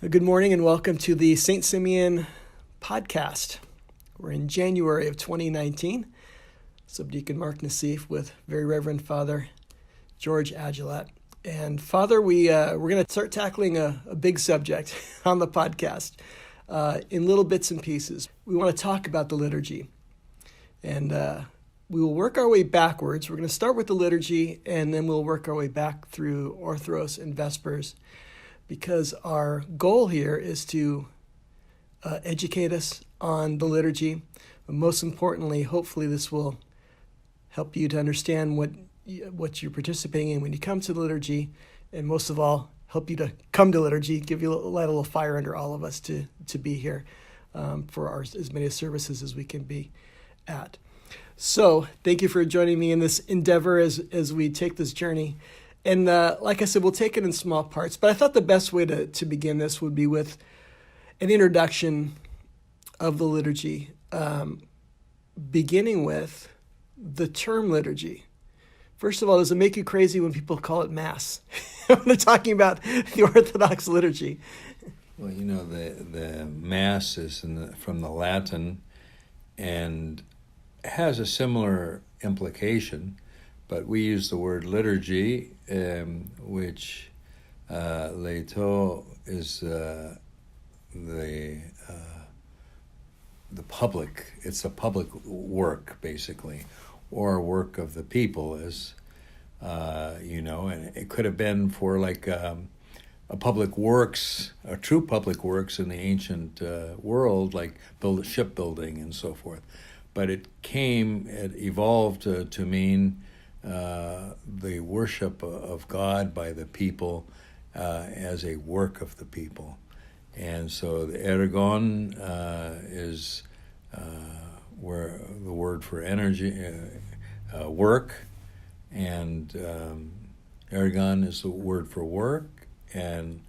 Good morning and welcome to the St. Simeon podcast. We're in January of 2019. Subdeacon Mark Nassif with Very Reverend Father George Aguilat. And Father, we're going to start tackling a big subject on the podcast in little bits and pieces. We want to talk about the liturgy. And we will work our way backwards. We're going to start with the liturgy, and then we'll work our way back through Orthros and Vespers, because our goal here is to educate us on the liturgy. But most importantly, hopefully this will help you to understand what you're participating in when you come to the liturgy, and most of all, help you to come to liturgy, light a little fire under all of us to be here for as many services as we can be at. So thank you for joining me in this endeavor as we take this journey. And like I said, we'll take it in small parts. But I thought the best way to begin this would be with an introduction of the liturgy, beginning with the term liturgy. First of all, does it make you crazy when people call it Mass? When they're talking about the Orthodox liturgy. Well, you know, the Mass is from the Latin and has a similar implication. But we use the word liturgy, which leto is the public. It's a public work, basically, or work of the people, as and it could have been for like a public works, a true public works in the ancient world, like shipbuilding and so forth. But it evolved to mean the worship of God by the people as a work of the people. And so the ergon is where the word for energy, work, and ergon is the word for work, and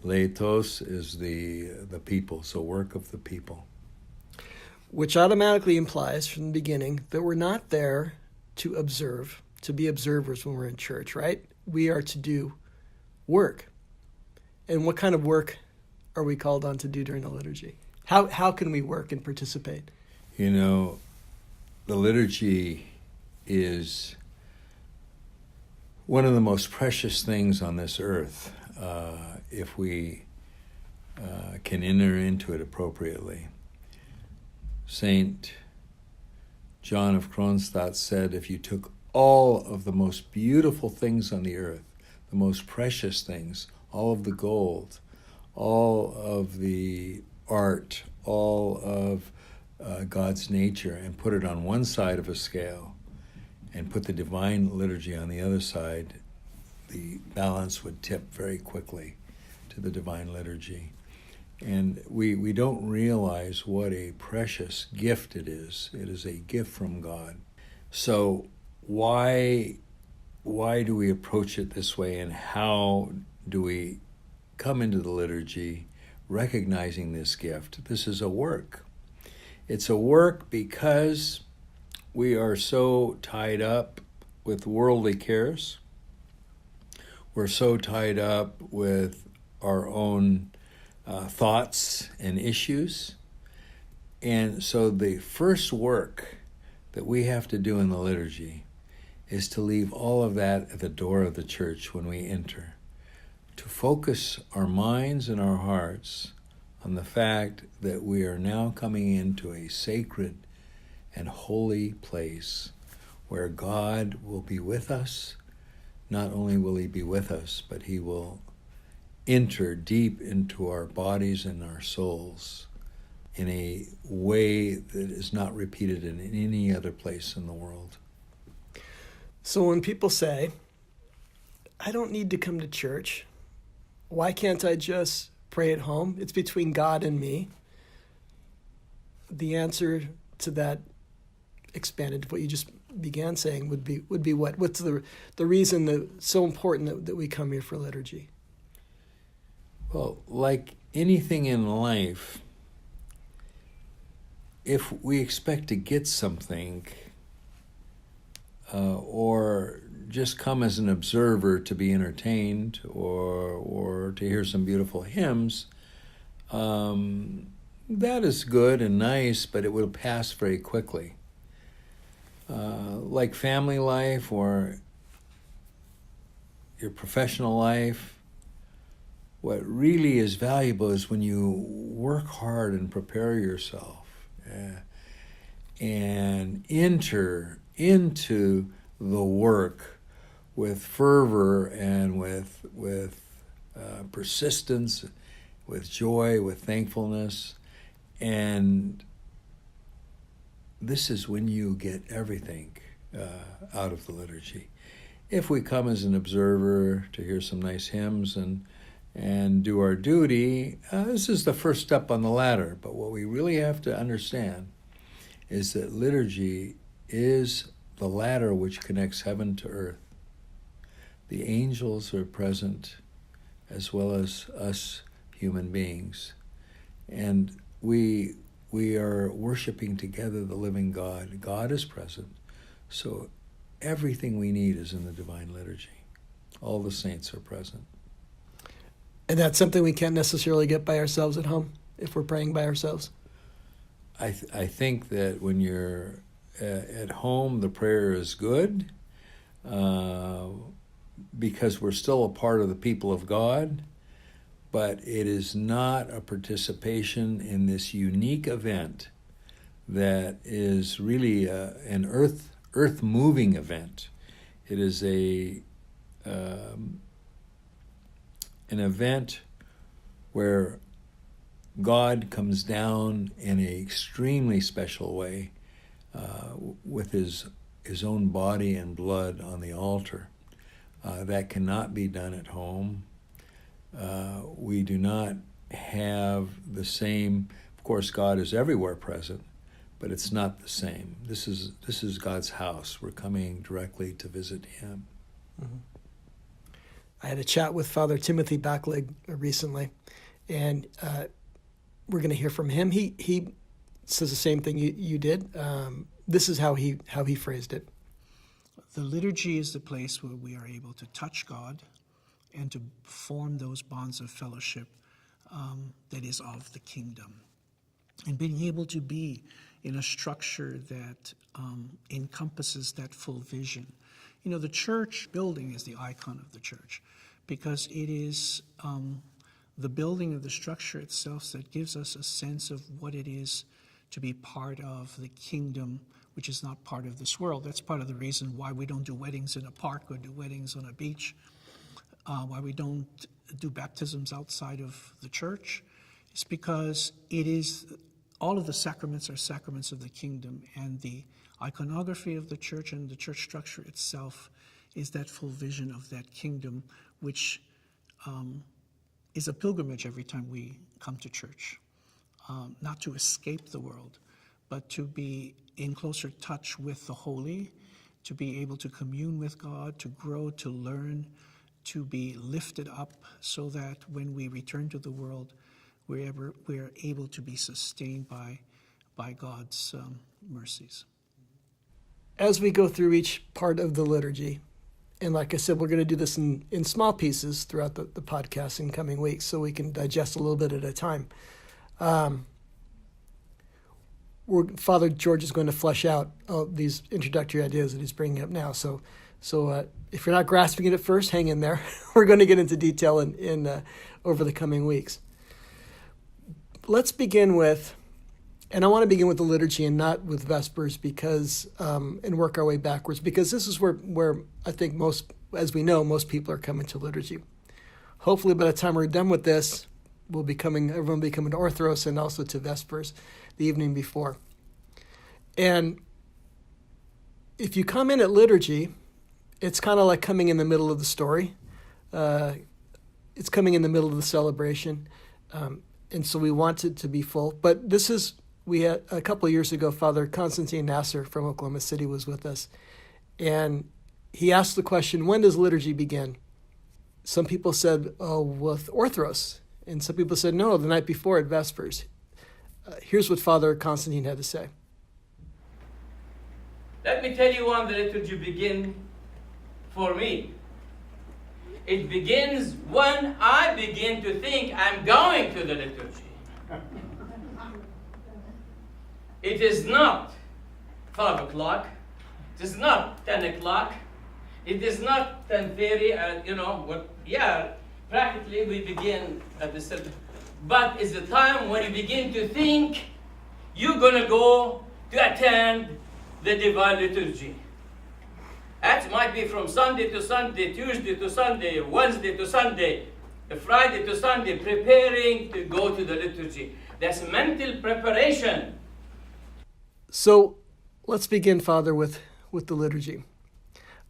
leitos is the people, so work of the people. Which automatically implies from the beginning that we're not there to observe, to be observers when we're in church, right? We are to do work. And what kind of work are we called on to do during the liturgy? How can we work and participate? You know, the liturgy is one of the most precious things on this earth if we can enter into it appropriately. Saint John of Kronstadt said, if you took all of the most beautiful things on the earth, the most precious things, all of the gold, all of the art, all of God's nature, and put it on one side of a scale, and put the Divine Liturgy on the other side, the balance would tip very quickly to the Divine Liturgy. And we don't realize what a precious gift it is. It is a gift from God. So why do we approach it this way, and how do we come into the liturgy recognizing this gift? This is a work. It's a work because we are so tied up with worldly cares. We're so tied up with our own thoughts and issues. And so the first work that we have to do in the liturgy is to leave all of that at the door of the church when we enter, to focus our minds and our hearts on the fact that we are now coming into a sacred and holy place where God will be with us. Not only will he be with us, but he will enter deep into our bodies and our souls in a way that is not repeated in any other place in the world. So when people say, I don't need to come to church, why can't I just pray at home? It's between God and me. The answer to that, expanded what you just began saying, would be what? What's the reason that it's so important that we come here for liturgy? Well, like anything in life, if we expect to get something or just come as an observer to be entertained or to hear some beautiful hymns, that is good and nice, but it will pass very quickly. Like family life or your professional life, what really is valuable is when you work hard and prepare yourself and enter into the work with fervor and with persistence, with joy, with thankfulness. And this is when you get everything out of the liturgy. If we come as an observer to hear some nice hymns and do our duty, this is the first step on the ladder. But what we really have to understand is that liturgy is the ladder which connects heaven to earth. The angels are present as well as us human beings. And we are worshiping together the living God. God is present. So everything we need is in the Divine Liturgy. All the saints are present. And that's something we can't necessarily get by ourselves at home if we're praying by ourselves? I think that when you're at home, the prayer is good because we're still a part of the people of God, but it is not a participation in this unique event that is really an earth-moving event. It is an event where God comes down in an extremely special way with his own body and blood on the altar. That cannot be done at home. We do not have the same, of course, God is everywhere present, but it's not the same. This is God's house. We're coming directly to visit him. Mm-hmm. I had a chat with Father Timothy Backleg recently, and we're going to hear from him. He says the same thing you did. This is how he phrased it. The liturgy is the place where we are able to touch God and to form those bonds of fellowship that is of the kingdom. And being able to be in a structure that encompasses that full vision. You know, the church building is the icon of the church because it is the building of the structure itself that gives us a sense of what it is to be part of the kingdom, which is not part of this world. That's part of the reason why we don't do weddings in a park or do weddings on a beach, why we don't do baptisms outside of the church. It's because it is, all of the sacraments are sacraments of the kingdom, and the iconography of the church and the church structure itself is that full vision of that kingdom, which is a pilgrimage every time we come to church. Not to escape the world, but to be in closer touch with the holy, to be able to commune with God, to grow, to learn, to be lifted up so that when we return to the world, we're able to be sustained by God's mercies. As we go through each part of the liturgy, and like I said, we're going to do this in small pieces throughout the podcast in coming weeks so we can digest a little bit at a time. Father George is going to flesh out these introductory ideas that he's bringing up now. So if you're not grasping it at first, hang in there. We're going to get into detail in over the coming weeks. Let's begin with, and I want to begin with the liturgy and not with Vespers because and work our way backwards because this is where I think most people are coming to liturgy. Hopefully by the time we're done with this, everyone will be coming to Orthros and also to Vespers the evening before. And if you come in at liturgy, it's kind of like coming in the middle of the story. It's coming in the middle of the celebration. And so we want it to be full. But we had a couple of years ago, Father Constantine Nasser from Oklahoma City was with us. And he asked the question, when does liturgy begin? Some people said, with Orthros. And some people said, no, the night before at Vespers. Here's what Father Constantine had to say. Let me tell you when the liturgy begins for me. It begins when I begin to think I'm going to the liturgy. It is not 5 o'clock. It is not 10 o'clock. It is not 10:30. Practically we begin at the service. But it's the time when you begin to think you're going to go to attend the Divine Liturgy. That might be from Sunday to Sunday, Tuesday to Sunday, Wednesday to Sunday, Friday to Sunday, preparing to go to the liturgy. That's mental preparation. So let's begin, Father, with the liturgy.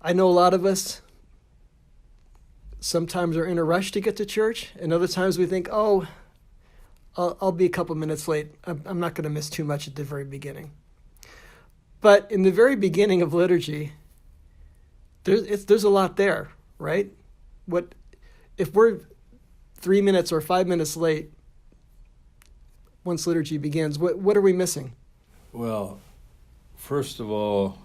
I know a lot of us sometimes are in a rush to get to church, and other times we think, I'll be a couple minutes late. I'm not going to miss too much at the very beginning. But in the very beginning of liturgy, there's a lot there, right? What if we're 3 minutes or 5 minutes late once liturgy begins? What are we missing? Well, first of all,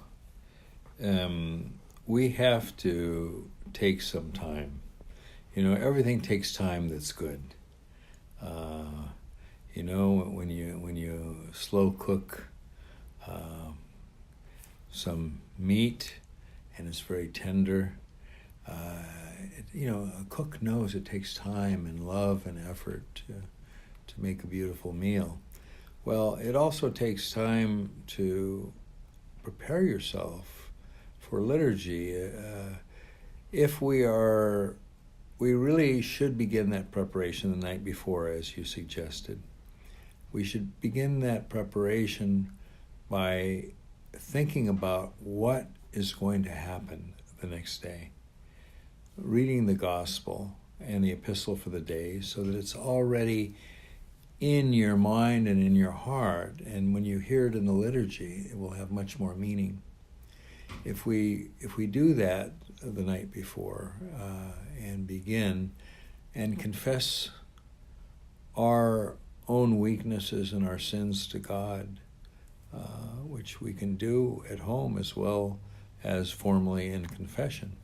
we have to take some time. Everything takes time that's good. When you slow cook some meat and it's very tender, a cook knows it takes time and love and effort to make a beautiful meal. Well, it also takes time to prepare yourself for liturgy. We really should begin that preparation the night before, as you suggested. We should begin that preparation by thinking about what is going to happen the next day. Reading the gospel and the epistle for the day so that it's already in your mind and in your heart, and when you hear it in the liturgy, it will have much more meaning. If we do that the night before and begin and confess our own weaknesses and our sins to God, which we can do at home as well as formally in confession,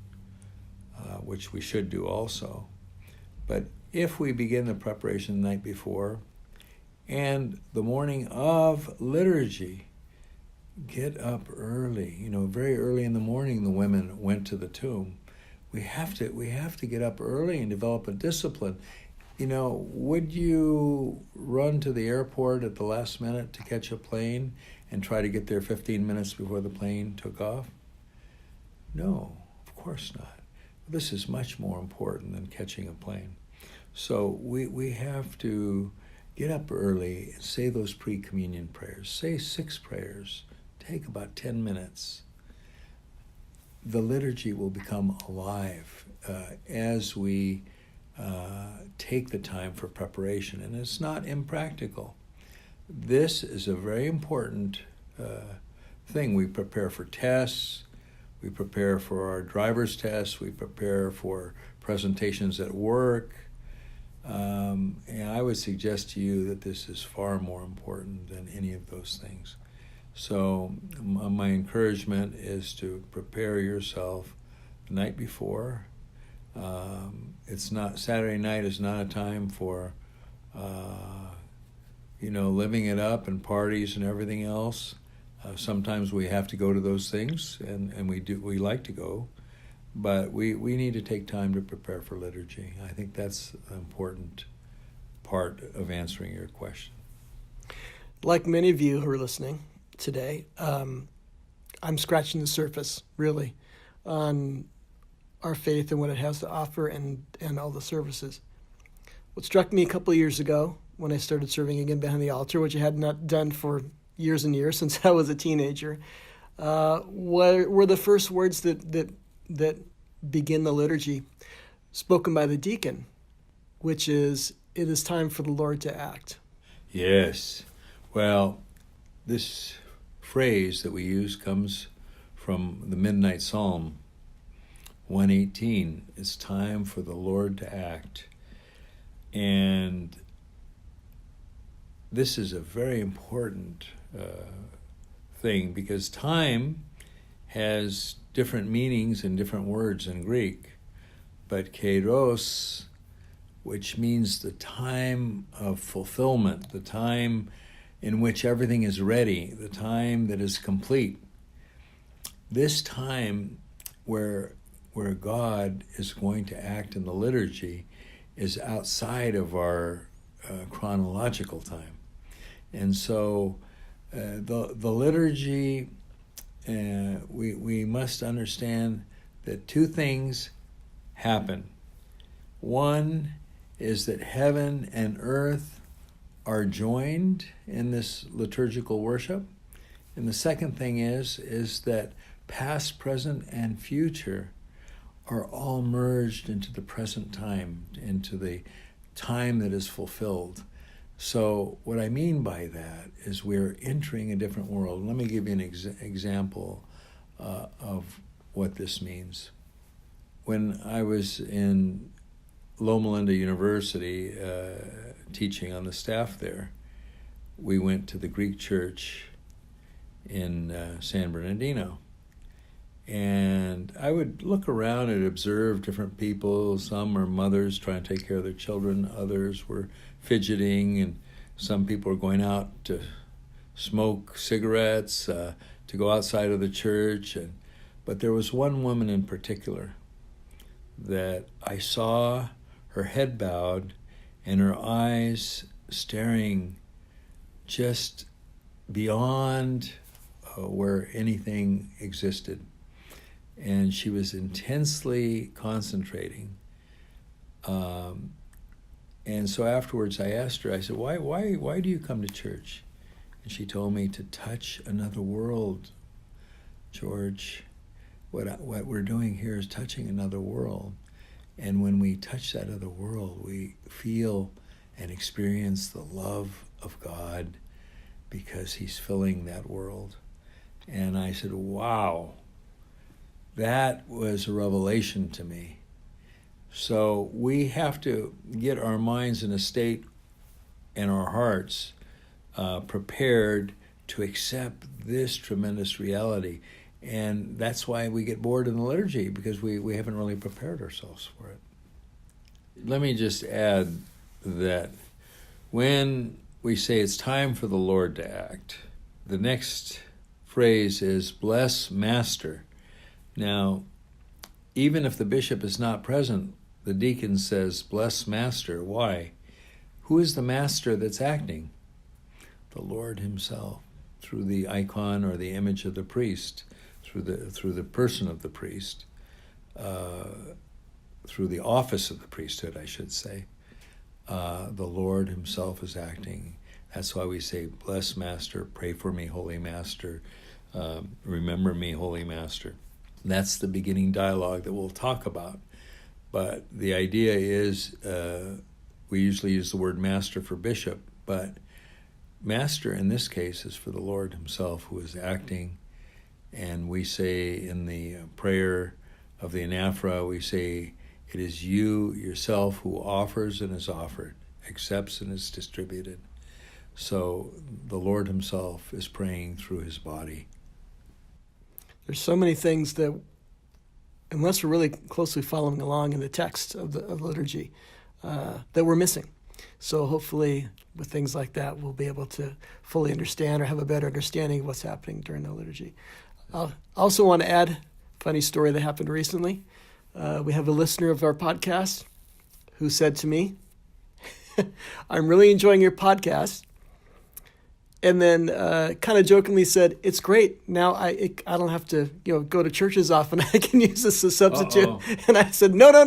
which we should do also. But if we begin the preparation the night before and the morning of liturgy, get up early. Very early in the morning, the women went to the tomb. We have to get up early and develop a discipline. Would you run to the airport at the last minute to catch a plane and try to get there 15 minutes before the plane took off? No, of course not. This is much more important than catching a plane. So we have to get up early and say those pre-communion prayers. Say 6 prayers. Take about 10 minutes. The liturgy will become alive as we take the time for preparation, and it's not impractical. This is a very important thing. We prepare for tests, we prepare for our driver's tests, we prepare for presentations at work, and I would suggest to you that this is far more important than any of those things. So my encouragement is to prepare yourself the night before. Saturday night is not a time for, living it up and parties and everything else. Sometimes we have to go to those things, and we like to go, but we need to take time to prepare for liturgy. I think that's an important part of answering your question. Like many of you who are listening today, I'm scratching the surface, really, on our faith and what it has to offer and all the services. What struck me a couple of years ago when I started serving again behind the altar, which I had not done for years and years since I was a teenager, were the first words that begin the liturgy spoken by the deacon, which is, "It is time for the Lord to act." Yes. Well, this phrase that we use comes from the Midnight Psalm 118. It's time for the Lord to act. And this is a very important thing, because time has different meanings and different words in Greek. But kairos, which means the time of fulfillment, the time in which everything is ready, the time that is complete. This time where God is going to act in the liturgy is outside of our chronological time. And so the liturgy, we must understand that two things happen. One is that heaven and earth are joined in this liturgical worship. And the second thing is that past, present, and future are all merged into the present time, into the time that is fulfilled. So what I mean by that is we're entering a different world. Let me give you an example of what this means. When I was in Loma Linda University teaching on the staff there, we went to the Greek church in San Bernardino. And I would look around and observe different people. Some were mothers trying to take care of their children. Others were fidgeting. And some people were going out to smoke cigarettes, to go outside of the church. But there was one woman in particular that I saw her head bowed and her eyes staring just beyond where anything existed. And she was intensely concentrating. And so afterwards I asked her, I said, why do you come to church? And she told me, to touch another world, George. What we're doing here is touching another world. And when we touch that other world, we feel and experience the love of God because he's filling that world. And I said, wow, that was a revelation to me. So we have to get our minds in a state and our hearts prepared to accept this tremendous reality. And that's why we get bored in the liturgy, because we haven't really prepared ourselves for it. Let me just add that when we say it's time for the Lord to act, the next phrase is, bless Master. Now, even if the bishop is not present, the deacon says, bless Master. Why? Who is the master that's acting? The Lord himself, through the icon or the image of the priest, through the person of the priest, through the office of the priesthood, I should say. The Lord himself is acting. That's why we say, bless Master, pray for me, Holy Master, remember me, Holy Master. That's the beginning dialogue that we'll talk about. But the idea is, we usually use the word master for bishop, but master in this case is for the Lord himself who is acting. And we say in the prayer of the anaphora, we say, it is you yourself who offers and is offered, accepts and is distributed. So the Lord himself is praying through his body. There's so many things that, unless we're really closely following along in the text of the liturgy, that we're missing. So hopefully with things like that, we'll be able to fully understand or have a better understanding of what's happening during the liturgy. I also want to add a funny story that happened recently. We have a listener of our podcast who said to me, I'm really enjoying your podcast. And then kind of jokingly said, it's great. Now I don't have to go to church as often. I can use this as a substitute. Uh-oh. And I said, no. Oh,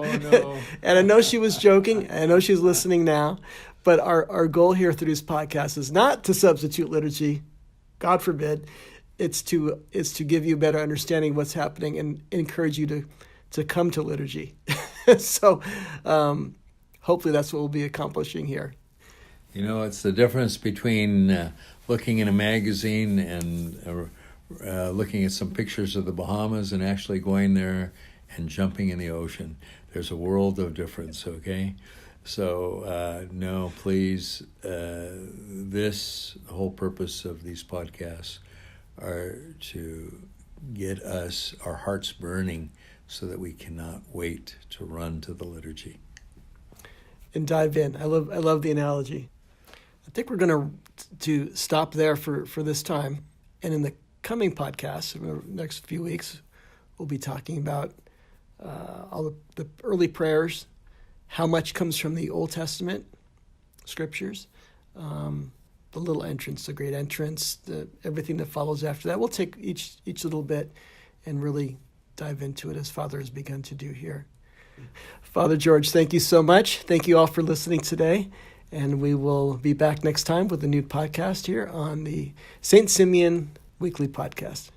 no. And I know she was joking. I know she's listening now. But our goal here through this podcast is not to substitute liturgy. God forbid. It's to give you a better understanding of what's happening and encourage you to come to liturgy. So hopefully that's what we'll be accomplishing here. It's the difference between looking in a magazine and looking at some pictures of the Bahamas and actually going there and jumping in the ocean. There's a world of difference, okay? So, no, please, the whole purpose of these podcasts are to get our hearts burning so that we cannot wait to run to the liturgy. And dive in. I love the analogy. I think we're going to to stop there for this time. And in the coming podcasts, in the next few weeks, we'll be talking about all the early prayers, how much comes from the Old Testament scriptures, the little entrance, the great entrance, everything that follows after that. We'll take each little bit and really dive into it as Father has begun to do here. Father George, thank you so much. Thank you all for listening today. And we will be back next time with a new podcast here on the St. Simeon Weekly Podcast.